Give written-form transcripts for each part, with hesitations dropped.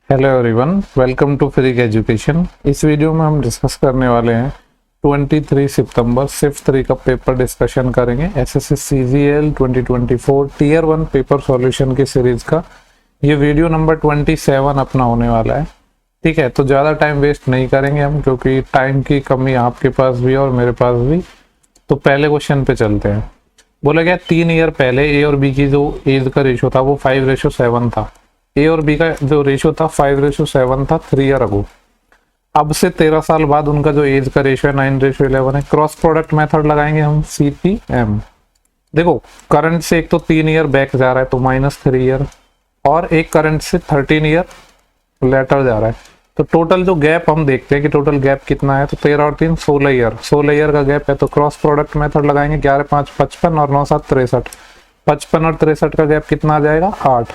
Hello everyone, welcome to free education. इस video में हम डिस्कस करने वाले हैं 23 सितंबर सिर्फ 3 का पेपर डिस्कशन करेंगे। SSC CGL 2024 tier 1 paper solution की सीरीज का ये वीडियो नंबर 27 अपना होने वाला है। ठीक है, तो ज़्यादा टाइम वेस्ट नहीं करेंगे हम, क्योंकि टाइम की कमी आपके पास भी और मेरे पास भी। तो पहले क्वेश्चन पे चलते हैं। बोला गया 3 ईयर पहले ए और बी की जो एज का रेशो था वो 5:7 था। ए और बी का जो रेशो था 5:7 था 3 ईयर अगो। अब से 13 साल बाद उनका जो एज का रेशो है 9:11 है। क्रॉस प्रोडक्ट मेथड लगाएंगे हम, CPM। देखो, करंट से एक तो 3 ईयर बैक जा रहा है तो -3 ईयर, और एक करंट से 13 ईयर लेटर जा रहा है। तो टोटल जो गैप हम देखते हैं कि टोटल गैप कितना है, तो 13 और 3 16 ईयर, 16 ईयर का गैप है। तो क्रॉस प्रोडक्ट मेथड लगाएंगे, 11 5 55 और 9 7 63। 55 और 63 का गैप कितना आ जाएगा, 8।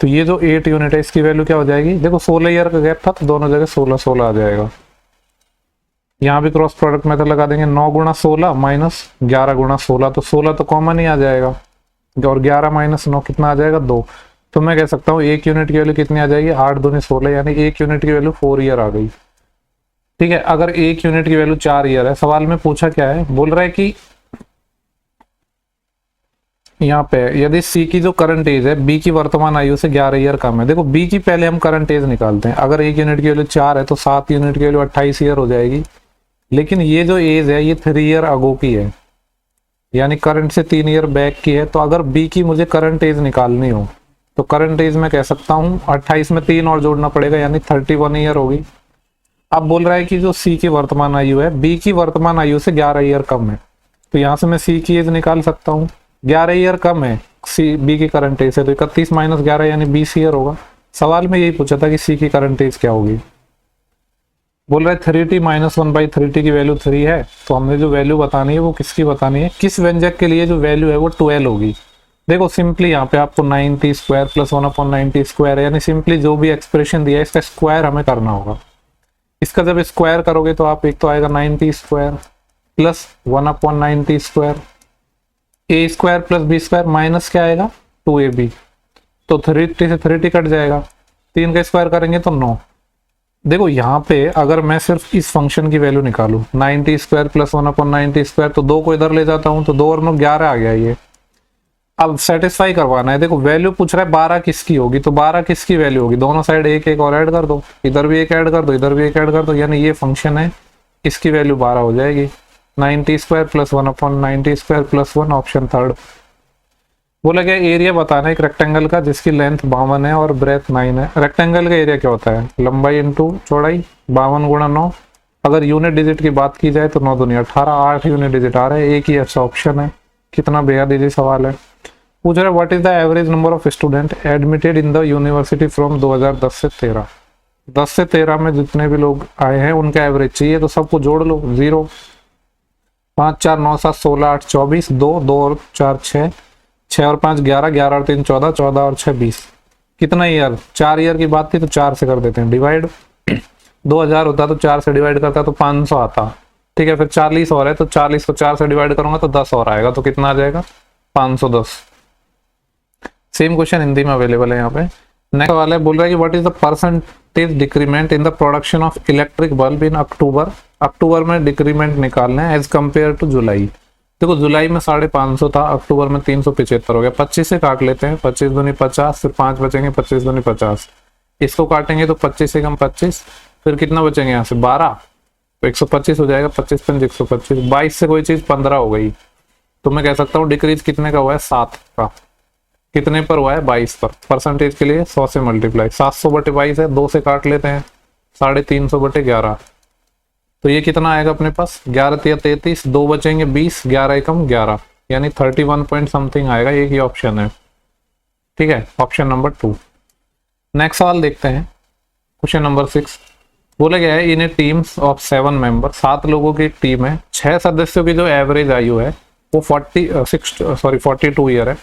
तो ये जो 8 यूनिट है इसकी वैल्यू क्या हो जाएगी, देखो 16 ईयर का गैप था तो दोनों जगह 16 16 आ जाएगा। यहाँ भी क्रॉस प्रोडक्ट मेथड लगा देंगे, 9 गुणा 16 माइनस 11 गुणा 16, तो 16 तो कॉमन ही आ जाएगा, और 11 माइनस 9 कितना आ जाएगा, 2। तो मैं कह सकता हूँ 1 यूनिट की वैल्यू कितनी आ जाएगी, 8 दूनी 16, यानी 1 यूनिट की वैल्यू 4 ईयर आ गई। ठीक है, अगर 1 यूनिट की वैल्यू 4 ईयर है, सवाल में पूछा क्या है, बोल रहा है कि यहाँ पे यदि सी की जो करंट एज है बी की वर्तमान आयु से 11 ईयर कम है। देखो, बी की पहले हम करंट एज निकालते हैं। अगर 1 यूनिट की वैल्यू 4 है तो 7 यूनिट की वैल्यू 28 ईयर हो जाएगी। लेकिन ये जो एज है ये 3 ईयर अगो की है, यानी करंट से 3 ईयर बैक की है। तो अगर बी की मुझे करंट एज निकालनी हो तो करंट एज में कह सकता हूँ 28 में 3 और जोड़ना पड़ेगा, यानी 31 ईयर होगी। अब बोल रहा है कि जो सी की वर्तमान आयु है बी की वर्तमान आयु से 11 ईयर कम है, तो यहाँ से मैं सी की एज निकाल सकता हूँ। 11 ईयर कम है सी बी की करंट एज है, तो 31 माइनस 11 यानी 20 ईयर होगा। सवाल में यही पूछा था कि सी की करंट एज क्या होगी। बोल रहा है 3t माइनस 1/3t की वैल्यू 3 है, तो हमने जो वैल्यू बतानी है वो किसकी बतानी है, किस व्यंजक के लिए जो वैल्यू है वो 12 होगी। देखो सिंपली यहाँ पे आपको 90 स्क्वायर प्लस 1/90 स्क्वायर, यानी सिंपली जो भी एक्सप्रेशन दिया है इसका स्क्वायर हमें करना होगा। इसका जब स्क्वायर करोगे तो आप एक तो आएगा 90 square plus 1/90 square, A square plus B square minus क्या आएगा 2ab, तो 3t से 3t कट जाएगा, 3 का स्क्वायर करेंगे तो 9। देखो यहाँ पे अगर मैं सिर्फ इस फंक्शन की वैल्यू निकालूं 90 स्क्वायर प्लस 1/90 स्क्वायर, तो 2 को इधर ले जाता हूं तो 2 और 9 11 आ गया ये। अब सेटिस्फाई करवाना है, देखो वैल्यू पूछ रहा है 12 किसकी होगी, तो 12 किसकी वैल्यू होगी, दोनों साइड एक एक और ऐड कर दो, इधर भी एक ऐड कर दो इधर भी एक ऐड कर दो, यानी ये फंक्शन है इसकी वैल्यू 12 हो जाएगी। 90 square plus 1/90 square plus 1, option third. बोला गया एरिया बताना है एक रेक्टेंगल का जिसकी लेंथ 52 है और ब्रेथ 9 है। रेक्टेंगल का एरिया क्या होता है, लंबाई इंटू चौड़ाई, 52 गुणा 9। अगर यूनिट डिजिट की बात की जाए तो 9 दूनी 18, 8 यूनिट डिजिट आ रहा है, एक ही ऐसा ऑप्शन है। कितना बेहद इजी सवाल है। पूछ रहा है what is the average number of student admitted in the university from 2010 से 13। 10 से 13 में जितने भी लोग आए हैं उनका एवरेज चाहिए, तो सबको जोड़ लो। 0 5 4 9 7 16 8 24, 2 2 और 4 6, 6 और 5 11, 11 और 3 14, 14 और 6 20। कितना ईयर, 4 ईयर की बात थी तो 4 से कर देते हैं डिवाइड। 2000 होता तो 4 से डिवाइड करता तो 500 आता। ठीक है, फिर 40 और है तो 40 को 4 से डिवाइड करूंगा तो 10 और आएगा, तो कितना आ जाएगा 510। सेम क्वेश्चन हिंदी में अवेलेबल है यहाँ पे। नेक्स्ट वाला है, बोल रहा है कि what is the percentage decrement in the production of electric bulb in October. October में डिक्रीमेंट निकालना है एज कंपेयर टू जुलाई। देखो जुलाई में 550 था, अक्टूबर में 375 हो गया। 25 से काट लेते हैं, 25 दूनी 50, फिर 5 बचेंगे, 25 दूनी 50। इसको काटेंगे तो 25 से कम 25, फिर कितना बचेंगे यहाँ से 12, तो 125 हो जाएगा। 25 पंच 125, 22 से कोई चीज 15 हो गई, तो मैं कह सकता हूँ डिक्रीज कितने का हुआ है, 7 का। कितने पर हुआ है, 22 पर। परसेंटेज के लिए 100 से मल्टीप्लाई, 700/22 है, 2 से काट लेते हैं, 350/11, तो ये कितना आएगा अपने पास, 11 3 33, 2 बचेंगे 20, 11 एकम 11, यानी 31 पॉइंट समथिंग आएगा। एक ही ऑप्शन है। ठीक है, ऑप्शन नंबर 2। नेक्स्ट सवाल देखते हैं, क्वेश्चन नंबर 6। बोला गया है इन ए टीम्स ऑफ 7 मेंबर, 7 लोगों की एक टीम है, 6 सदस्यों की जो एवरेज आयु है वो 42 ईयर है।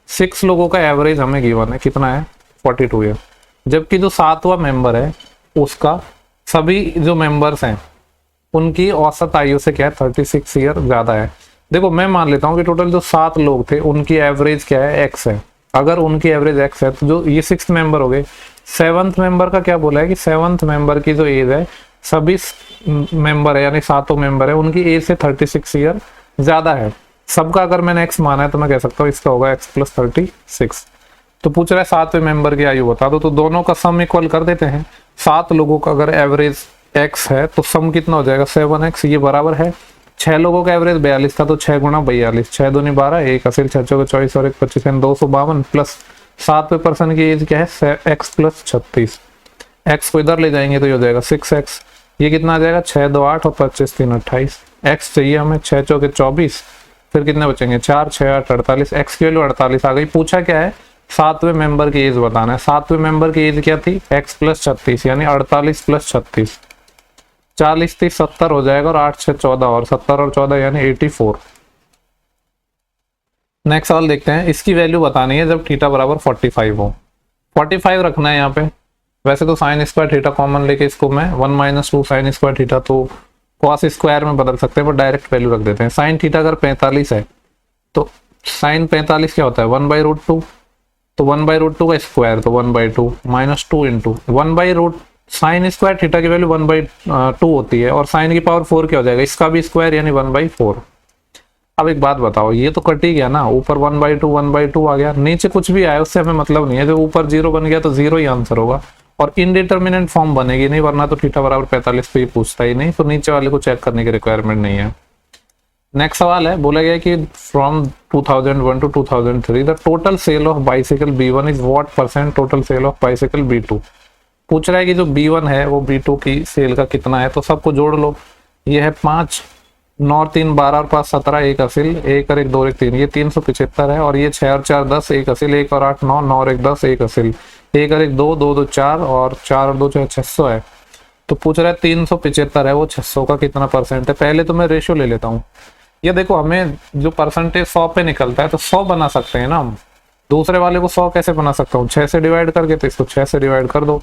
6 लोगों का एवरेज हमें गिवन है, कितना है 42 ईयर। जबकि जो 7वां मेंबर है उसका सभी जो मेंबर्स हैं उनकी औसत आयु से क्या है 36 ईयर ज्यादा है। देखो मैं मान लेता हूँ कि टोटल जो 7 लोग थे उनकी एवरेज क्या है, x है। अगर उनकी एवरेज x है तो जो ये 6th मेंबर हो गए सेवंथ मेंबर का क्या बोला है कि सेवंथ मेंबर की जो एज है, सभी मेंबर है यानी सातों मेंबर है उनकी एज से 36 ईयर ज्यादा है। सबका अगर मैंने एक्स माना है तो मैं कह सकता हूँ इसका होगा एक्स प्लस 36। तो पूछ रहा है सातवें मेंबर की आयु बता दो, तो दोनों का सम इक्वल कर देते हैं। 7 लोगों का अगर एवरेज एक्स है तो सम कितना हो जाएगा 7x, ये बराबर है 6 लोगों का एवरेज 42 था तो 6 गुना 42, 6 दूनी 12, 1 असिल 6 चौके 24 और 1 25 252 प्लस 7वें पर्सन की एज क्या है एक्स प्लस 36। एक्स को इधर ले जाएंगे तो ये हो जाएगा 6x, ये कितना आ जाएगा 6 2 8 और 25 3 28। एक्स चाहिए हमें 6 चौके 24, फिर कितने बचेंगे 4 6 8 48, एक्स की वैल्यू 48 आ गई। पूछा क्या है 7वें मेंबर की एज बताना है। 7वें मेंबर की एज क्या थी एक्स प्लस 36 यानी 48 प्लस 36, 40 30 70 हो जाएगा और 8 6 14 और 70 और 14 यानी 84। नेक्स्ट सवाल देखते हैं, इसकी वैल्यू बतानी है जब थीटा बराबर 45 हो। 45 रखना है यहाँ पे। वैसे तो साइन स्क्वायर थीटा कॉमन लेके इसको मैं 1 - 2 साइन स्क्वायर थीटा तो कॉस स्क्वायर में बदल सकते हैं, पर डायरेक्ट वैल्यू रख देते हैं। साइन थीटा अगर 45 है तो साइन 45 क्या होता है 1/√2, तो 1/√2 का स्क्वायर तो 1/2 -2 इंटू 1/√, साइन स्क्वायर थीटा की वैल्यू 1/2 होती है और साइन की पावर 4 क्या हो जाएगा इसका भी स्क्वायर यानी 1/4। अब एक बात बताओ, ये तो कट ही गया ना, ऊपर 1/2 आ गया, नीचे कुछ भी आया उससे हमें मतलब नहीं है, जो ऊपर 0 बन गया तो 0 ही आंसर होगा और इनडिटर्मिनेंट फॉर्म बनेगी नहीं, वरना तो थीटा बराबर 45 पे ही पूछता ही नहीं, तो नीचे वाले को चेक करने की रिक्वायरमेंट नहीं है। नेक्स्ट सवाल है, बोला गया कि from 2001 to 2003 the total sale of bicycle B1 is what percent total sale of bicycle B2। पूछ रहा है कि जो B1 है वो B2 की सेल का कितना है, तो सबको जोड़ लो। ये है 5 9 और 3 12 और 5 17, 1 असिल 1 और 1 2 और 1 3, ये 375 है और ये 6 और 4 10, 1 असिल 1 और 8 9, 9 और 1 10, 1 असिल 1 और 1 2 2 2 4 और 4 और 2 600 है। तो पूछ रहा है 375 है वो 600 का कितना परसेंट है। पहले तो मैं रेशियो ले लेता हूँ। ये देखो हमें जो परसेंटेज 100 पे निकलता है तो 100 बना सकते हैं ना हम, दूसरे वाले को 100 कैसे बना सकता हूँ 6 से डिवाइड करके, तो इसको 6 से डिवाइड कर दो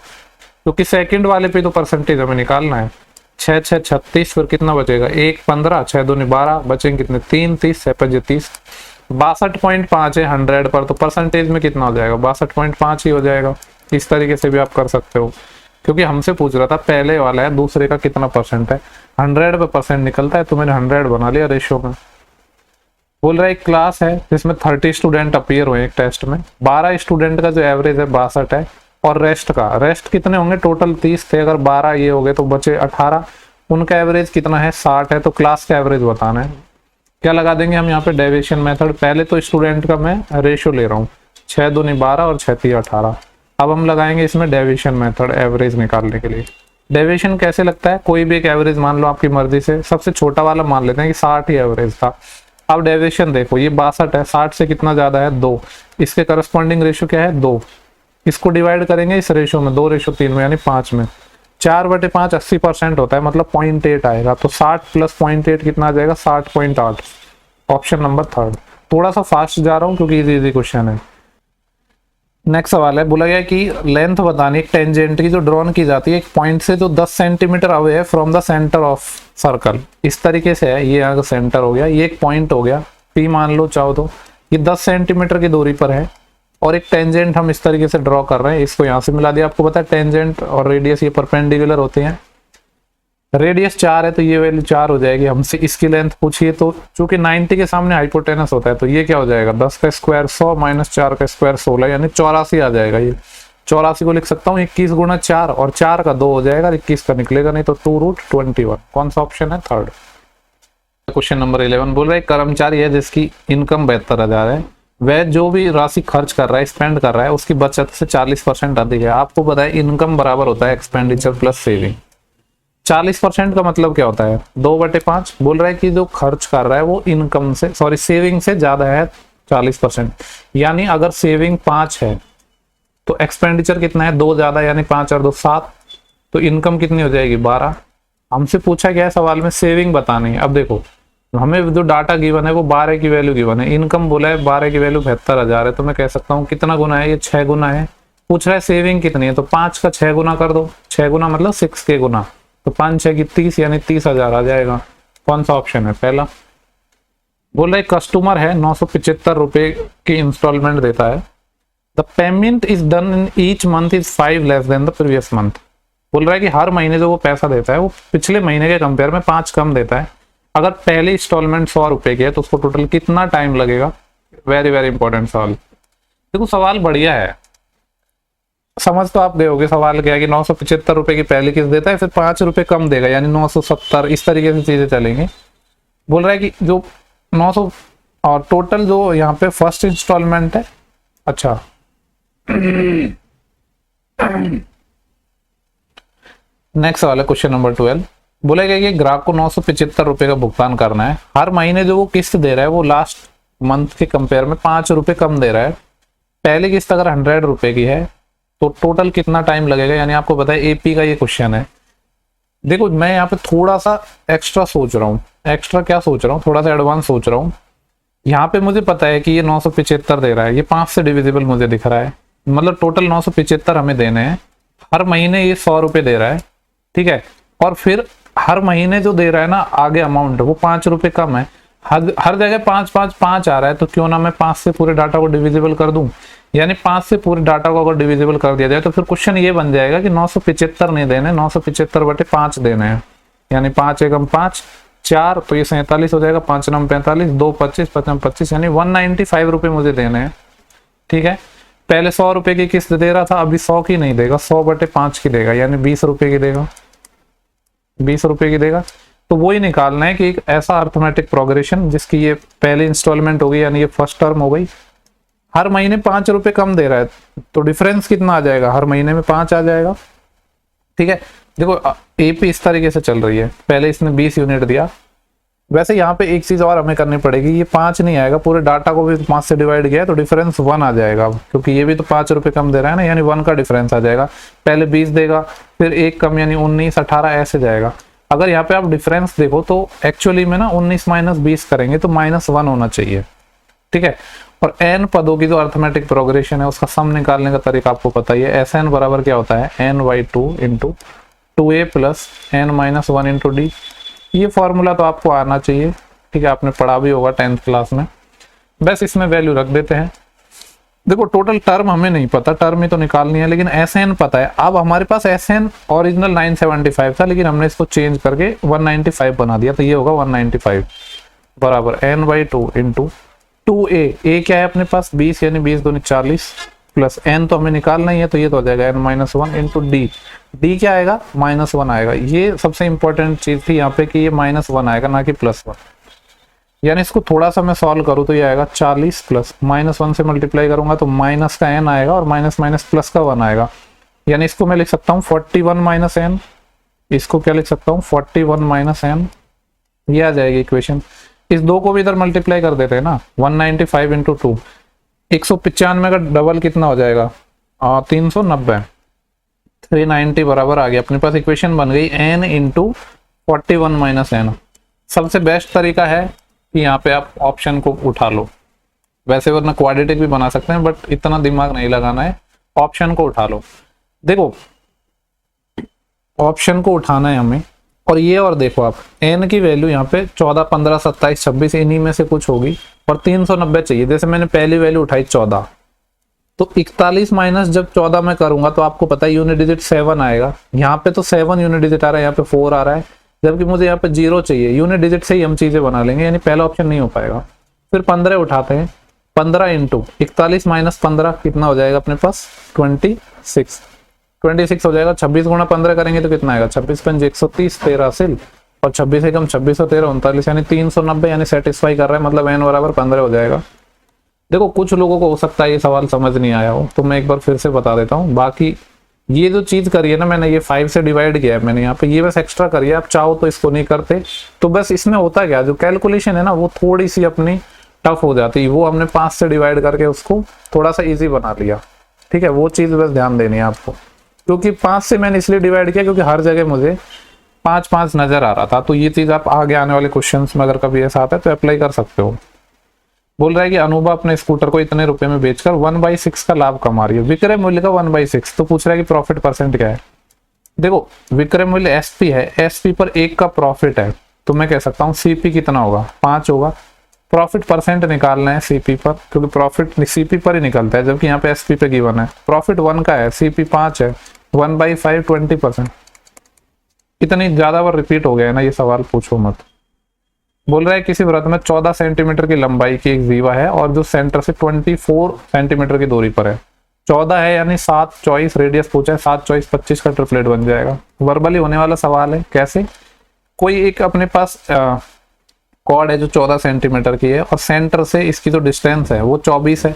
क्योंकि सेकंड वाले पे तो परसेंटेज हमें निकालना है। 6 6 36, फिर कितना बचेगा 1 15, 6 दूनी 12, बचेंगे कितने 3 30 6 5 30, 62.5 है 100 पर, तो परसेंटेज में कितना हो जाएगा 62.5 ही हो जाएगा। इस तरीके से भी आप कर सकते हो, क्योंकि हमसे पूछ रहा था पहले वाला है दूसरे का कितना परसेंट है, 100 पे परसेंट निकलता है तो मैंने 100 बना लिया रेशियो में। बोल रहा है एक क्लास है जिसमें 30 स्टूडेंट अपीयर हुए एक टेस्ट में, 12 स्टूडेंट का जो एवरेज है 62 है और रेस्ट कितने होंगे टोटल 30 थे, अगर 12 ये हो गए तो बचे 18, उनका एवरेज कितना है 60 है, तो क्लास का एवरेज बताना है। क्या लगा देंगे हम यहाँ पे डेविएशन मेथड। पहले तो स्टूडेंट का मैं रेशियो ले रहा हूँ 6 दूनी 12 और 6 3 18। अब हम लगाएंगे इसमें डेविएशन मेथड एवरेज निकालने के लिए। डेविएशन कैसे लगता है, कोई भी एक एवरेज मान लो आपकी मर्जी से, सबसे छोटा वाला मान लेते हैं कि 60 ही एवरेज था। अब डेविएशन देखो ये 62 है, 60 से कितना ज्यादा है 2, इसके करस्पॉन्डिंग रेशियो क्या है 2, इसको डिवाइड करेंगे इस रेशियो में 2:3 में यानी 5 में, 4/5 80% होता है मतलब 0.8 आएगा, तो 60 प्लस 0.8 कितना आ जाएगा 60.8। Option number 3। थोड़ा सा फास्ट जा रहा हूँ क्योंकि इजी क्वेश्चन है। नेक्स्ट सवाल है, बोला गया कि लेंथ बतानी एक टेंजेंट की जो ड्रॉन की जाती है एक पॉइंट से जो 10 सेंटीमीटर अवे है from the centre of circle. इस तरीके से है, ये यहाँ का सेंटर हो गया, ये एक पॉइंट हो गया P मान लो चाहो तो, ये 10 सेंटीमीटर की दूरी पर है और एक टेंजेंट हम इस तरीके से ड्रॉ कर रहे हैं, इसको यहाँ से मिला दिया। आपको पता है टेंजेंट और रेडियस ये परपेंडिकुलर होते हैं, रेडियस 4 है तो ये वैल्यू 4 हो जाएगी। हमसे इसकी लेंथ पूछिए तो चूंकि 90 के सामने हाइपोटेनस होता है तो ये क्या हो जाएगा 10 का स्क्वायर 100 माइनस 4 का स्क्वायर 16 यानी 84 आ जाएगा। ये 84 को लिख सकता हूँ 21 गुना 4 और 4 का 2 हो जाएगा, 21 का निकलेगा नहीं तो 2√21। कौन सा ऑप्शन है 3rd। क्वेश्चन नंबर 11 बोल रहा है कर्मचारी है जिसकी इनकम 72,000 है, वह जो भी राशि खर्च कर रहा है स्पेंड कर रहा है उसकी बचत से 40% अधिक है। आपको पता है इनकम बराबर होता है एक्सपेंडिचर प्लस सेविंग। 40% का मतलब क्या होता है 2/5। बोल रहा है कि जो खर्च कर रहा है वो इनकम से सेविंग से ज्यादा है 40%, यानी अगर सेविंग 5 है तो एक्सपेंडिचर कितना है 2 ज्यादा यानी 5 और 2 7, तो इनकम कितनी हो जाएगी 12। हमसे पूछा गया है सवाल में सेविंग बतानी है। अब देखो हमें जो डाटा गिवन है वो 12 की वैल्यू गिवन है, इनकम बोला है 12 की वैल्यू 72,000 है, तो मैं कह सकता हूँ कितना गुना है ये 6 गुना है। पूछ रहा है सेविंग कितनी है तो 5 का 6 गुना कर दो, 6 गुना मतलब 6 के गुना, तो 5 6 की 30 यानी 30,000 आ जाएगा। कौन सा ऑप्शन है पहला। बोल रहा है कस्टमर है 975 रुपए की इंस्टॉलमेंट देता है the payment is done in each month is 5 less than the previous month. बोल रहा है कि हर महीने जो वो पैसा देता है वो पिछले महीने के कंपेयर में 5 कम देता है। अगर पहली इंस्टॉलमेंट 100 रुपए की है तो उसको टोटल कितना टाइम लगेगा। वेरी वेरी इंपॉर्टेंट सवाल। देखो सवाल बढ़िया है, समझ तो आप गए होगे सवाल क्या है कि 975 रुपए की पहली किस्त देता है, फिर 5 रुपए कम देगा यानी 970, इस तरीके से चीजें चलेंगी। बोल रहा है कि जो 900 और टोटल जो यहाँ पे फर्स्ट इंस्टॉलमेंट है। अच्छा नेक्स्ट वाला क्वेश्चन नंबर 12 बोलेगा कि ग्राहक को 975 रुपए का भुगतान करना है। हर महीने जो वो किस्त दे रहा है वो लास्ट मंथ के कंपेयर में 5 रुपए कम दे रहा है। पहली किस्त अगर 100 रुपए की है तो टोटल कितना टाइम लगेगा, यानी आपको पता है एपी का ये क्वेश्चन है। देखो मैं यहाँ पे थोड़ा सा एक्स्ट्रा सोच रहा हूँ, एक्स्ट्रा क्या सोच रहा हूँ, थोड़ा सा एडवांस सोच रहा हूँ। यहाँ पे मुझे पता है कि ये 975 दे रहा है, ये 5 से डिविजिबल मुझे दिख रहा है, मतलब टोटल 975 हमें देने हैं। हर महीने ये 100 रुपए दे रहा है, ठीक है। और फिर हर महीने जो दे रहा है ना आगे अमाउंट वो 5 रुपए कम है। हर जगह 5 5 5 आ रहा है, तो क्यों ना मैं 5 से पूरे डाटा को डिविजिबल कर दूं, यानी 5 से पूरे डाटा को अगर डिविजिबल कर दिया जाए तो फिर क्वेश्चन ये बन जाएगा कि 975 नहीं देने, 975/5 देने हैं, यानी 5 एकम 5 4, तो ये 47 हो जाएगा, 5 9 45, 2 25, 5 25, यानी 195 रुपए मुझे देने हैं, ठीक है। पहले 100 रुपए की किस्त दे रहा था, अभी 100 की नहीं देगा, 100/5 की देगा, यानी 20 रुपए की देगा, 20 रुपए की देगा। तो वो ही निकालना है कि एक ऐसा अर्थमेटिक प्रोग्रेशन जिसकी ये पहली इंस्टॉलमेंट होगी, यानी ये फर्स्ट टर्म हो गई, हर महीने 5 रुपए कम दे रहा है, तो डिफरेंस कितना आ जाएगा, हर महीने में 5 आ जाएगा, ठीक है। देखो एपी इस तरीके से चल रही है, पहले इसने 20 यूनिट दिया। वैसे यहाँ पे एक चीज और हमें करनी पड़ेगी, ये 5 नहीं आएगा, पूरे डाटा को भी 5 से डिवाइड किया तो डिफरेंस 1 आ जाएगा, क्योंकि ये भी तो 5 रुपए कम दे रहा है ना, यानी 1 का डिफरेंस आ जाएगा। पहले 20 देगा, फिर 1 कम यानी 19 18 ऐसे जाएगा। अगर यहाँ पे आप डिफरेंस देखो तो एक्चुअली में ना 19 - 20 करेंगे तो -1 होना चाहिए, ठीक है। और n पदों की जो अर्थमेटिक प्रोग्रेशन है उसका सम निकालने का तरीका आपको पता ही है। Sn बराबर क्या होता है, n/2 × 2a + n-1 × d। ये फॉर्मूला तो आपको आना चाहिए, ठीक है, आपने पढ़ा भी होगा 10th क्लास में। बस इसमें वैल्यू रख देते हैं। देखो टोटल टर्म हमें नहीं पता, टर्म ही तो निकालनी है, लेकिन Sn पता है। अब हमारे पास Sn ओरिजिनल 975 था, लेकिन हमने इसको चेंज करके 195 बना दिया, तो ये होगा 195 बराबर n/2 × 2a। a क्या है अपने पास 20, यानी 20 दूनी 40 प्लस n तो हमें निकालना ही है, तो ये तो हो जाएगा n-1 × d। d क्या आएगा, -1 आएगा। ये सबसे इंपॉर्टेंट चीज थी यहाँ पे कि ये -1 आएगा, ना कि +1। यानी इसको थोड़ा सा मैं सॉल्व करूँ तो ये आएगा 40 प्लस -1 से मल्टीप्लाई करूंगा तो माइनस का n आएगा और माइनस माइनस प्लस का 1 आएगा। यानी इसको मैं लिख सकता हूँ 41 - n, इसको क्या लिख सकता हूँ 41 - n, ये आ जाएगी इक्वेशन। इस दो को भी इधर मल्टीप्लाई कर देते हैं ना, 195 × 2, 195 का डबल कितना हो जाएगा 390, 390 बराबर आ गया अपने पास। इक्वेशन बन गई n × 41 - n। सबसे बेस्ट तरीका है कि यहाँ पे आप ऑप्शन को उठा लो, वैसे वरना क्वाड्रेटिक भी बना सकते हैं, बट इतना दिमाग नहीं लगाना है, ऑप्शन को उठा लो। देखो ऑप्शन को उठाना है हमें, और ये और देखो आप n की वैल्यू यहाँ पे 14 15 27 26 इन्हीं में से कुछ होगी, और 390 चाहिए। जैसे मैंने पहली वैल्यू उठाई 14, तो 41 माइनस जब 14 में करूंगा तो आपको पता है यूनिट डिजिट 7 आएगा। यहाँ पे तो 7 यूनिट डिजिट आ रहा है, यहाँ पे 4 आ रहा है, जबकि मुझे यहाँ पे 0 चाहिए। यूनिट डिजिट से ही हम चीजें बना लेंगे, यानी पहला ऑप्शन नहीं हो पाएगा। फिर 15 उठाते हैं, 15 × 41 - 15 कितना हो जाएगा अपने पास 26 हो जाएगा। 26 × 15 करेंगे तो कितना आएगा 26 × 5 130, 13 असिल, और 26 एकम 26 और 13 39, यानी 390, यानी सेटिस्फाई कर रहा है, मतलब n बराबर 15 हो जाएगा। देखो कुछ लोगों को हो सकता है ये सवाल समझ नहीं आया हो, तो मैं एक बार फिर से बता देता हूँ। बाकी ये जो चीज करी है ना मैंने, ये 5 से डिवाइड किया है मैंने यहाँ पे, ये बस एक्स्ट्रा करी है। आप चाहो तो इसको नहीं करते, तो बस इसमें होता क्या, जो कैलकुलेशन है ना वो थोड़ी सी अपनी टफ हो जाती है, वो हमने 5 से डिवाइड करके उसको थोड़ा सा इजी बना लिया, ठीक है। वो चीज बस ध्यान देनी है आपको, क्योंकि 5 से मैंने इसलिए डिवाइड किया क्योंकि हर जगह मुझे 5 नजर आ रहा था। तो ये चीज आप आगे आने वाले क्वेश्चन में अगर कभी ऐसा आता है तो अप्लाई कर सकते हो। बोल रहा है कि अनुभा अपने स्कूटर को इतने रुपए में बेचकर 1/6 का लाभ कमा रही है, विक्रय मूल्य का 1/6। तो पूछ रहा है कि प्रॉफिट परसेंट क्या है। देखो विक्रय मूल्य SP है, SP पर 1 का प्रॉफिट है, तो मैं कह सकता हूँ CP कितना होगा 5 होगा, प्रॉफिट परसेंट निकालना है सीपी पर, क्योंकि प्रॉफिट सीपी पर ही निकलता है, जबकि यहाँ पे एसपी पे गिवन है। प्रॉफिट 1 का है, सीपी 5 है, 1/5 20%। इतनी ज्यादा बार रिपीट हो गया है ना ये सवाल, पूछो मत। बोल रहा है किसी वृत्त में 14 सेंटीमीटर की लंबाई की एक जीवा है और जो सेंटर से 24 सेंटीमीटर की दूरी पर है। 14 है यानी 7 चॉइस रेडियस पूछा है, 7 चॉइस 25 का ट्रिपलेट बन जाएगा। वर्बली होने वाला सवाल है। कैसे? कोई एक अपने पास कॉर्ड है जो 14 सेंटीमीटर की है और सेंटर से इसकी जो डिस्टेंस है वो 24 है।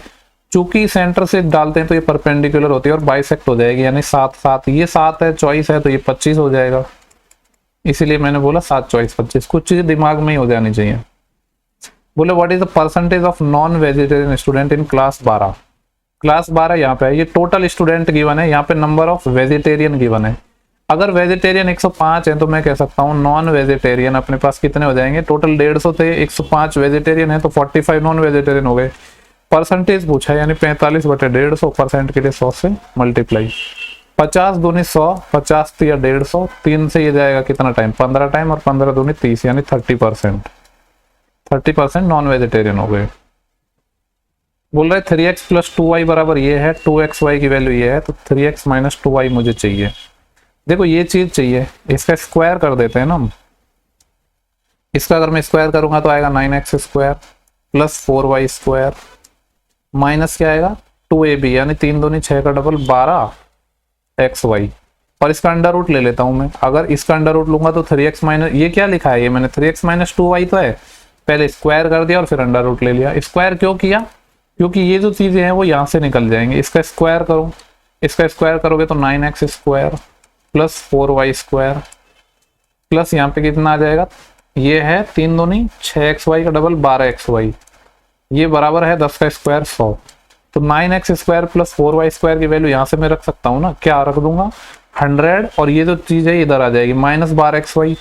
चूंकि सेंटर से डालते हैं तो ये परपेंडिकुलर होती है और बाइसेक्ट हो जाएगी, यानी 7 7, ये 7 है, चॉइस है तो ये 25 हो जाएगा। इसीलिए मैंने बोला 7 चॉइस 25। कुछ चीज दिमाग में ही हो जानी चाहिए। बोले what is the percentage of non vegetarian student in class 12। Class 12 यहाँ पे है, ये टोटल स्टूडेंट गिवन है, यहाँ पे नंबर ऑफ वेजिटेरियन गिवन है। अगर वेजिटेरियन 105 है तो मैं कह सकता हूँ नॉन वेजिटेरियन अपने पास कितने हो जाएंगे, टोटल 150 थे, 105 वेजिटेरियन है तो 45 नॉन वेजिटेरियन हो गए। परसेंटेज पूछा है यानी 45/150, परसेंट के लिए 100 से मल्टीप्लाई। 50 दूनी 100, 50 या 150, 3 से ये जाएगा कितना टाइम, 15 टाइम, और 15 दूनी 30 यानी 30%। 30% नॉन वेजिटेरियन हो गए। बोल रहे 3x + 2y बराबर ये है, 2xy की वैल्यू ये है, तो 3x - 2y मुझे चाहिए। देखो ये चीज चाहिए, इसका स्क्वायर कर देते हैं ना हम। इसका अगर मैं स्क्वायर करूंगा तो आएगा 9x² + 4y² माइनस क्या आएगा 2ab, यानी 3 दूनी 6 का डबल 12xy, और इसका अंडर रूट ले लेता हूं मैं। अगर इसका अंडर रूट लूंगा तो 3x माइनस, ये क्या लिखा है, ये मैंने 3x - 2y तो है, पहले स्क्वायर कर दिया और फिर अंडर रूट ले लिया। स्क्वायर क्यों किया, क्योंकि ये जो चीजें हैं वो यहाँ से निकल जाएंगे। इसका स्क्वायर करो, इसका स्क्वायर करोगे तो 9x² + 4y² प्लस यहाँ पे कितना आ जाएगा, ये है 3 दूनी 6xy का डबल 12xy, ये बराबर है 10 का स्क्वायर 100। तो 9x² + 4y² की वैल्यू यहाँ से मैं रख सकता हूँ ना, क्या रख दूंगा 100, और ये जो चीज है इधर आ जाएगी -12xy।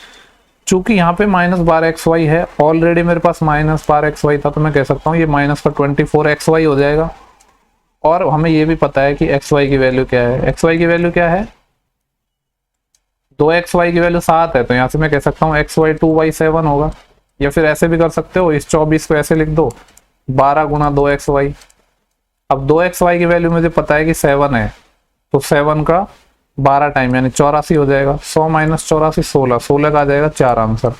चूंकि यहाँ पे -12xy है, ऑलरेडी मेरे पास -12xy था, तो मैं कह सकता हूँ ये माइनस का 24xy हो जाएगा। और हमें ये भी पता है कि xy की वैल्यू क्या है, xy की वैल्यू क्या है 2xy की वैल्यू 7 है, तो यहाँ से मैं कह सकता हूँ xy 2y 7 होगा। या फिर ऐसे भी कर सकते हो, इस 24 को ऐसे लिख दो 12 × 2xy। अब 2xy की वैल्यू मुझे पता है कि 7 है, तो 7 का 12 टाइम यानी 84 हो जाएगा। 100 - 84 16, 16 का आ जाएगा 4 आंसर।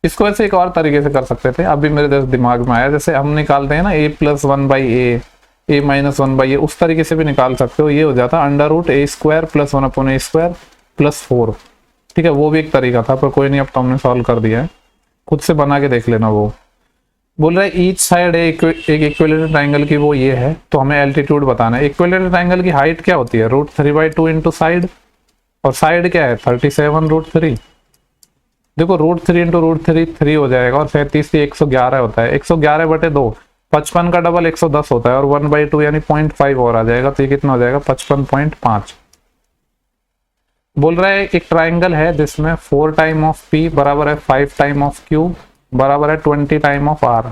इसको ऐसे एक और तरीके से कर सकते थे, अभी मेरे दिमाग में आया, जैसे हम निकालते हैं ना a + 1/a, a - 1/a, उस तरीके से भी निकाल सकते हो। ये हो जाता अंडर रूट a² + 1/a² + 4। ठीक है, वो भी एक तरीका था, पर कोई नहीं, अब तो हमने सॉल्व कर दिया है, खुद से बना के देख लेना। वो बोल रहा है ईच साइड एक इक्विलेटरल ट्राइंगल की वो ये है, तो हमें एल्टीट्यूड बताना है। इक्विलेटरल ट्राइंगल की हाइट क्या होती है, √3/2 इंटू साइड, और साइड क्या है 37 √3। देखो √3 इंटू √3 3 हो जाएगा, और 37 से 111 होता है, 111/2, 55 का डबल 110 होता है, और 1/2 यानी 0.5 और आ जाएगा, तो ये कितना हो जाएगा 55.5। बोल रहा है एक ट्राइंगल है जिसमें 4 टाइम ऑफ p बराबर है 5 टाइम ऑफ q बराबर है 20 टाइम ऑफ r।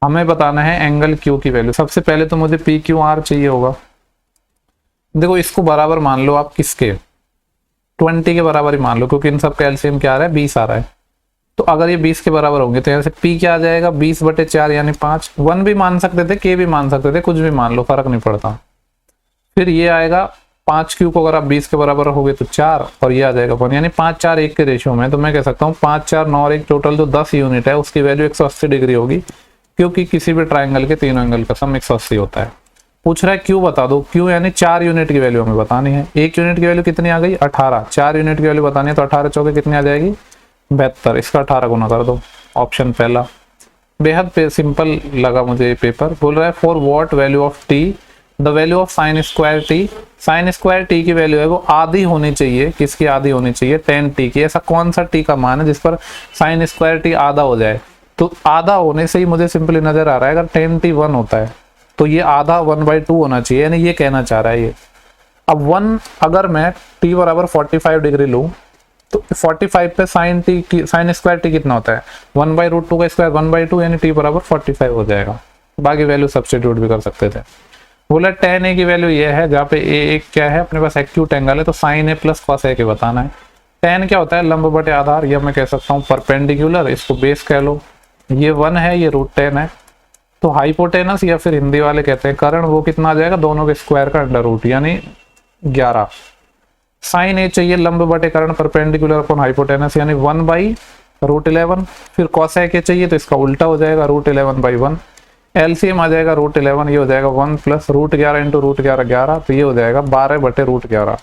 हमें बताना है एंगल q की वैल्यू। सबसे पहले तो मुझे PQR चाहिए होगा। देखो इसको बराबर मान लो आप किसके, 20 के बराबर ही मान लो, क्योंकि इन सब का एलसीएम क्या आ रहा है 20 आ रहा है। तो अगर ये 20 के बराबर होंगे तो यहाँ से p क्या आ जाएगा 20/4 यानी 5। 1 भी मान सकते थे, k भी मान सकते थे, कुछ भी मान लो, फर्क नहीं पड़ता। फिर ये आएगा 5q को अगर आप 20 के बराबर रखोगे तो 4, और ये आ जाएगा 1, यानी 5 4 1 के रेशियो में। तो मैं कह सकता हूँ 5 4 9 और 1 टोटल जो 10 यूनिट है उसकी वैल्यू 180 डिग्री होगी, क्योंकि किसी भी ट्राइंगल के तीनों एंगल का सम 180 होता है। पूछ रहा है q बता दो, q यानी 4 यूनिट की वैल्यू हमें बतानी है। 1 यूनिट की वैल्यू कितनी आ गई 18, 4 यूनिट की वैल्यू बतानी है, तो 18 चौके कितनी आ जाएगी 72। इसका 18 गुना कर दो, ऑप्शन पहला। बेहद सिंपल लगा मुझे ये पेपर। बोल रहा है for what value of t the value of sin² t, sin² t की वैल्यू है वो आधी होनी चाहिए, किसकी आधी होनी चाहिए 10t की। ऐसा कौन सा t का मान है जिस पर sin² t आधा हो जाए, तो आधा होने से ही मुझे सिंपली नजर आ रहा है अगर 10t 1 होता है तो ये आधा 1/2 होना चाहिए, यानी ये कहना चाह रहा है ये। अब 1 अगर मैं t बराबर 45 डिग्री लूँ तो 45 पे sin² t कितना होता है 1/√2 का स्क्वायर 1/2, यानी t बराबर 45 हो जाएगा। बाकी वैल्यू सब्स्टिट्यूट भी कर सकते थे। बोला tan a की वैल्यू ये है, जहाँ पे a एक क्या है अपने पास एक्यूट एंगल है, तो sin a + cos a के बताना है। tan क्या होता है लंब बटे आधार, या मैं कह सकता हूँ परपेंडिकुलर, इसको बेस कह लो। ये 1 है, ये √10 है। तो हाइपोटेनस या फिर हिंदी वाले कहते हैं कर्ण, वो कितना आ जाएगा, दोनों के स्क्वायर का अंडर रूट यानी 11। साइन ए चाहिए लंब बटे कर्ण परपेंडिकुलर अपॉन हाइपोटेनस यानी 1/√11। फिर कॉसेक ए चाहिए तो इसका उल्टा हो जाएगा √11/1। एलसीएम आ जाएगा √11, ये हो जाएगा 1 + √11 × √11 11, तो ये हो जाएगा 12/√11।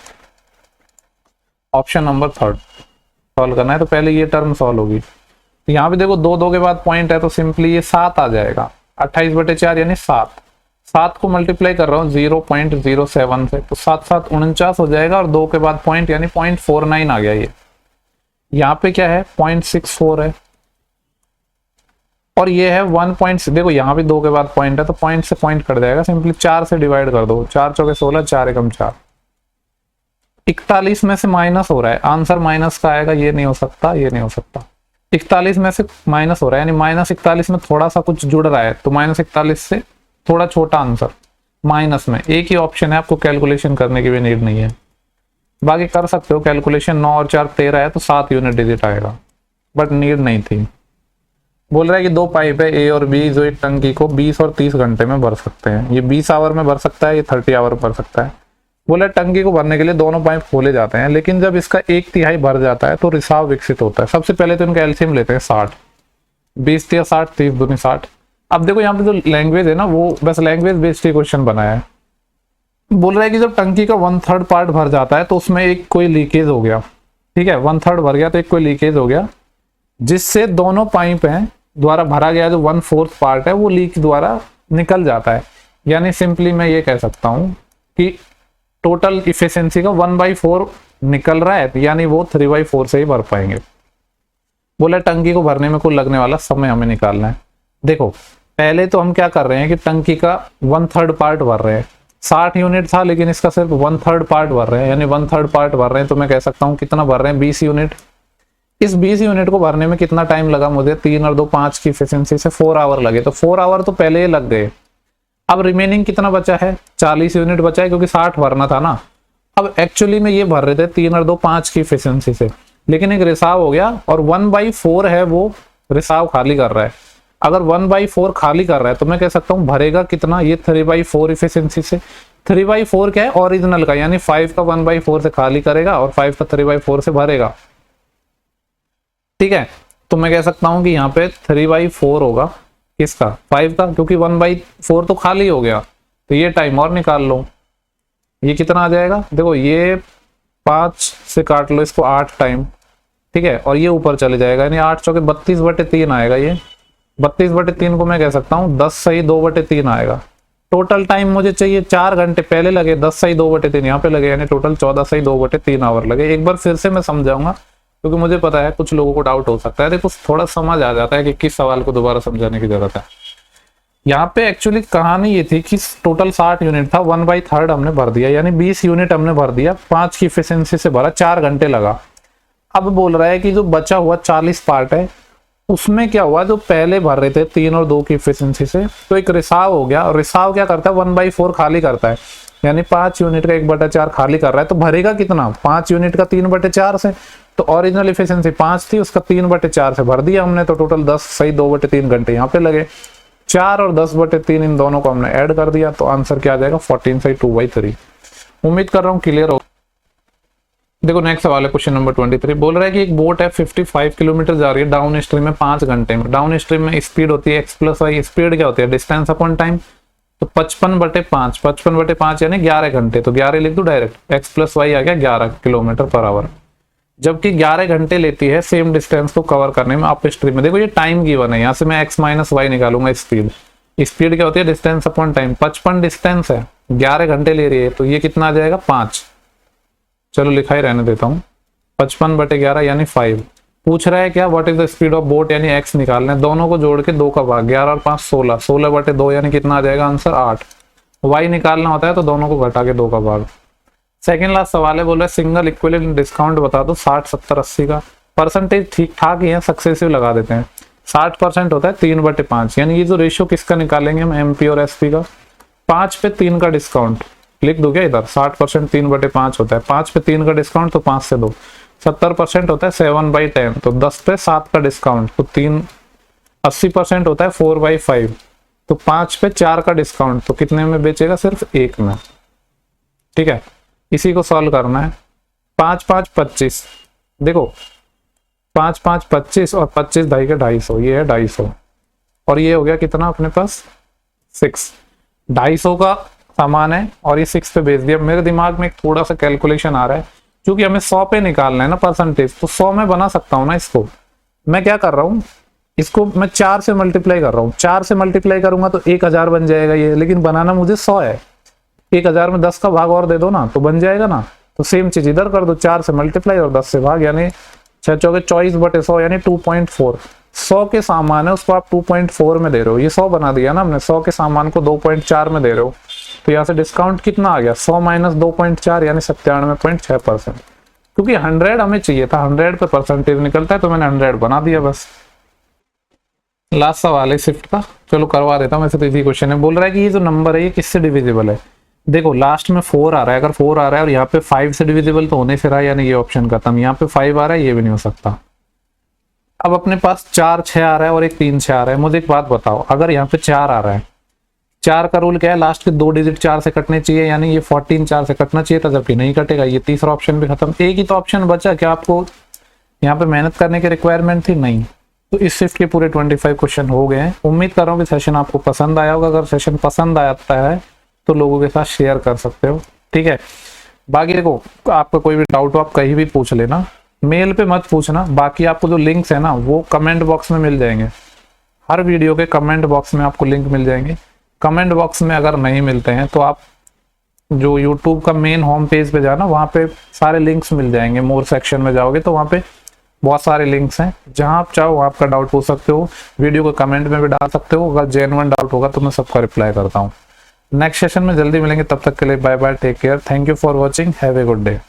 ऑप्शन नंबर 3 सॉल्व करना है। तो पहले ये टर्म सॉल्व होगी। तो यहाँ पे देखो 2 2 के बाद पॉइंट है तो सिंपली ये 7 आ जाएगा। 28/4 यानी 7। 7 को मल्टीप्लाई कर रहा हूँ 0.07 से, तो 7 7 49 हो जाएगा, और 2 के बाद पॉइंट यानी 0.49 आ गया ये। यहाँ पे क्या है 0.64 है, और ये है 1. देखो यहाँ पे 2 के बाद पॉइंट है तो पॉइंट से पॉइंट कट जाएगा, सिंपली 4 से डिवाइड कर दो। 4 चौके 16, 4 एकम 4। 41 में से माइनस हो रहा है, आंसर माइनस का आएगा, ये नहीं हो सकता, ये नहीं हो सकता। 41 में से माइनस हो रहा है यानी -41 में थोड़ा सा कुछ जुड़ रहा है, तो -41 से थोड़ा छोटा आंसर माइनस में। एक ही ऑप्शन है, आपको कैलकुलेशन करने की भी नीड नहीं है, बाकी कर सकते हो कैलकुलेशन। 9 और 4 13 है तो 7 यूनिट डिजिट आएगा, बट नीड नहीं थी। बोल रहा है कि 2 पाइप है ए और बी, जो एक टंकी को 20 और 30 घंटे में भर सकते हैं। ये 20 आवर में भर सकता है, ये 30 आवर भर सकता है। बोला टंकी को भरने के लिए दोनों पाइप खोले जाते हैं, लेकिन जब इसका 1/3 भर जाता है तो रिसाव विकसित होता है। सबसे पहले तो इनका एलसीएम लेते हैं 60, 20 × 60, 30 दूनी 60। अब देखो यहाँ पे जो लैंग्वेज है ना, वो बस लैंग्वेज बेस्ड क्वेश्चन बनाया है। बोल रहा है कि जब टंकी का 1/3 पार्ट भर जाता है तो उसमें एक कोई लीकेज हो गया, ठीक है, 1/3 भर गया तो एक कोई लीकेज हो गया, जिससे दोनों पाइप हैं द्वारा भरा गया जो 1/4 पार्ट है वो लीक द्वारा निकल जाता है। यानी सिंपली मैं ये कह सकता हूं कि टोटल इफिशिएंसी का 1/4 निकल रहा है, यानी वो 3/4 से ही भर पाएंगे। बोला टंकी को भरने में कुल लगने वाला समय हमें निकालना है। देखो पहले तो हम क्या कर रहे हैं कि टंकी का 1/3 पार्ट भर रहे हैं। 60 यूनिट था लेकिन इसका सिर्फ 1/3 पार्ट भर रहे हैं, यानी 1/3 पार्ट भर रहे हैं, तो मैं कह सकता हूं कितना भर रहे हैं, 20 यूनिट। इस 20 यूनिट को भरने में कितना टाइम लगा मुझे, 3 और 2 5 की एफिशिएंसी से 4 आवर लगे, तो 4 आवर तो पहले ही लग गए। अब रिमेनिंग कितना बचा है, 40 यूनिट बचा है, क्योंकि 60 भरना था ना। अब एक्चुअली में ये भर रहे थे 3 और 2 5 की एफिशिएंसी से, लेकिन एक रिसाव हो गया और 1/4 है वो रिसाव खाली कर रहा है। अगर 1/4 खाली कर रहा है तो मैं कह सकता हूँ भरेगा कितना, ये 3/4 एफिशिएंसी से। 3/4 क्या है, ओरिजिनल का, यानी 5 का 1/4 से खाली करेगा और 5 का 3/4 से भरेगा, ठीक है। तो मैं कह सकता हूं कि यहाँ पे 3/4 होगा किसका, 5 का, क्योंकि 1/4 तो खाली हो गया। तो ये टाइम और निकाल लो, ये कितना आ जाएगा, देखो ये 5 से काट लो इसको 8 टाइम, ठीक है, और ये ऊपर चले जाएगा, यानी 8 चौके 32/3 आएगा। ये 32/3 को मैं कह सकता हूँ 10 सही 2/3 आएगा। टोटल टाइम मुझे चाहिए 4 घंटे, पहले लगे 10 सही 2/3 यहाँ पे लगे, यानी टोटल 14 सही 2/3 आवर लगे। एक बार फिर से मैं समझाऊंगा, क्योंकि मुझे पता है कुछ लोगों को डाउट हो सकता है, देखो थोड़ा समझ आ जाता है कि किस सवाल को दोबारा समझाने की जरूरत है। यहाँ पे एक्चुअली कहानी ये थी कि टोटल 60 यूनिट था, 1/3 हमने भर दिया, यानी 20 यूनिट हमने भर दिया, 5 की एफिशिएंसी से भरा, 4 घंटे लगा। अब बोल रहा है कि जो बचा हुआ 40 पार्ट है उसमें क्या हुआ, जो पहले भर रहे थे 3 और 2 की एफिशिएंसी से, तो एक रिसाव हो गया। और रिसाव क्या करता है, 1/4 खाली करता है, यानी 5 यूनिट का 1/4 खाली कर रहा है। तो भरेगा कितना, 5 यूनिट का 3/4 से। तो ओरिजिनल एफिशिएंसी 5 थी, उसका 3/4 से भर दिया हमने, तो टोटल 10 सही 2/3 घंटे यहाँ पे लगे। 4 और 10/3 इन दोनों को हमने ऐड कर दिया, तो आंसर क्या आ जाएगा 14 सही 2/3। उम्मीद कर रहा हूँ क्लियर हो। देखो नेक्स्ट सवाल है क्वेश्चन नंबर 23। बोल रहा है कि एक बोट है 55 किलोमीटर जा रही है डाउन स्ट्रीम में 5 घंटे में। डाउन स्ट्रीम में स्पीड होती है x + y, स्पीड क्या होती है, डिस्टेंस अपॉन टाइम। तो 55/5, 55/5 यानी 11 घंटे, तो 11 लिख दो डायरेक्ट, x + y आ गया 11 किलोमीटर/आवर। जबकि 11 घंटे लेती है सेम डिस्टेंस को कवर करने में अप स्ट्रीम में। देखो ये टाइम गिवन है, यहाँ से मैं x - y निकालूंगा स्पीड। स्पीड क्या होती है, डिस्टेंस अपॉन टाइम। 55 डिस्टेंस है, 11 घंटे ले रही है, तो ये कितना आ जाएगा 5। चलो लिखा ही रहने देता हूँ, 55/11 यानी 5। पूछ रहा है क्या, what is the speed of boat, यानी x निकालना है। दोनों को जोड़ के 2 का भाग, 11 और 5 16, 16/2 यानी कितना आ जाएगा आंसर 8। y निकालना होता है तो दोनों को घटा के 2 का भाग। सेकेंड लास्ट सवाल है, बोल रहा है सिंगल इक्विवेलेंट डिस्काउंट बता दो 60 70 80 का। परसेंटेज ठीक ठाक ही है, सक्सेसिव लगा देते हैं। 60% होता है 3/5, यानी ये जो रेशियो किसका निकालेंगे हम, MP और SP का। 5 पे 3 का डिस्काउंट लिख दो क्या इधर, 60% 3/5 होता है, 5 पे 3 का डिस्काउंट तो 5 से 2। 70% होता है 7/10, तो 10 पे 7 का डिस्काउंट तो 3 80% होता है 4/5, तो 5 पे 4 का डिस्काउंट, तो कितने में बेचेगा? सिर्फ 1 में। ठीक है, इसी को सॉल्व करना है। 5 5 25, देखो 5 5 25 और 25 ढाई के 250, ये है 250, और ये हो गया कितना अपने पास? 6। 250 का सामान है और ये 6 पे बेच दिया। मेरे दिमाग में एक थोड़ा सा कैलकुलेशन आ रहा है, क्योंकि हमें 100 पे निकालना है ना परसेंटेज, तो 100 में बना सकता हूँ ना इसको। मैं क्या कर रहा हूँ, इसको मैं 4 से मल्टीप्लाई कर रहा हूँ। 4 से मल्टीप्लाई करूंगा तो 1000 बन जाएगा ये, लेकिन बनाना मुझे 100 है। 1000 में 10 का भाग और दे दो ना, तो बन जाएगा ना। तो सेम चीज इधर कर दो, 4 से मल्टीप्लाई और 10 से भाग, यानी 6 चौके 24/100 यानी 2.4। 100 के सामान है, उसको आप 2.4 में दे रहे हो। ये 100 बना दिया ना हमने, 100 के सामान को 2.4 में दे रहे हो, तो यहाँ से डिस्काउंट कितना आ गया? 100 माइनस 2.4 यानी 97.6%। क्योंकि 100 हमें चाहिए था, 100 पे परसेंटेज निकलता है, तो मैंने 100 बना दिया बस। लास्ट सवाल है शिफ्ट का, चलो करवा देता हूँ। वैसे तो इजी क्वेश्चन है। बोल रहा है कि ये जो नंबर है ये किससे डिविजिबल है? देखो लास्ट में 4 आ रहा है, अगर 4 आ रहा है और यहाँ पे 5 से डिविजिबल तो होने से रहा है, यानी ये ऑप्शन खत्म। यहाँ पे 5 आ रहा है, ये भी नहीं हो सकता। अब अपने पास 4 6 आ रहा है और एक 3 6 आ रहा है। मुझे एक बात बताओ, अगर यहाँ पे 4 आ रहा है, 4 का रूल क्या है? लास्ट के 2 डिजिट 4 से कटने चाहिए, यानी ये 14 4 से कटना चाहिए था, जबकि नहीं कटेगा। ये तीसरा ऑप्शन भी खत्म। एक ही तो ऑप्शन बचा, क्या आपको यहाँ पे मेहनत करने की रिक्वायरमेंट थी? नहीं। तो इस शिफ्ट के पूरे 25 क्वेश्चन हो गए हैं। उम्मीद कर रहा हूँ कि सेशन आपको पसंद आया होगा। अगर सेशन पसंद आता है तो लोगों के साथ शेयर कर सकते हो, ठीक है। बाकी देखो, आपका कोई भी डाउट हो आप कहीं भी पूछ लेना, मेल पे मत पूछना। बाकी आपको जो लिंक्स है ना वो कमेंट बॉक्स में मिल जाएंगे। हर वीडियो के कमेंट बॉक्स में आपको लिंक मिल जाएंगे। कमेंट बॉक्स में अगर नहीं मिलते हैं तो आप जो यूट्यूब का मेन होम पेज पे जाना, वहाँ पे सारे लिंक्स मिल जाएंगे। मोर सेक्शन में जाओगे तो वहाँ पे बहुत सारे लिंक्स हैं, जहां आप चाहो आपका डाउट पूछ सकते हो। वीडियो को कमेंट में भी डाल सकते हो। अगर जेन्युइन डाउट होगा तो मैं सबका रिप्लाई करता हूँ। नेक्स्ट सेशन में जल्दी मिलेंगे, तब तक के लिए bye bye, take care, thank you for watching, have a good day.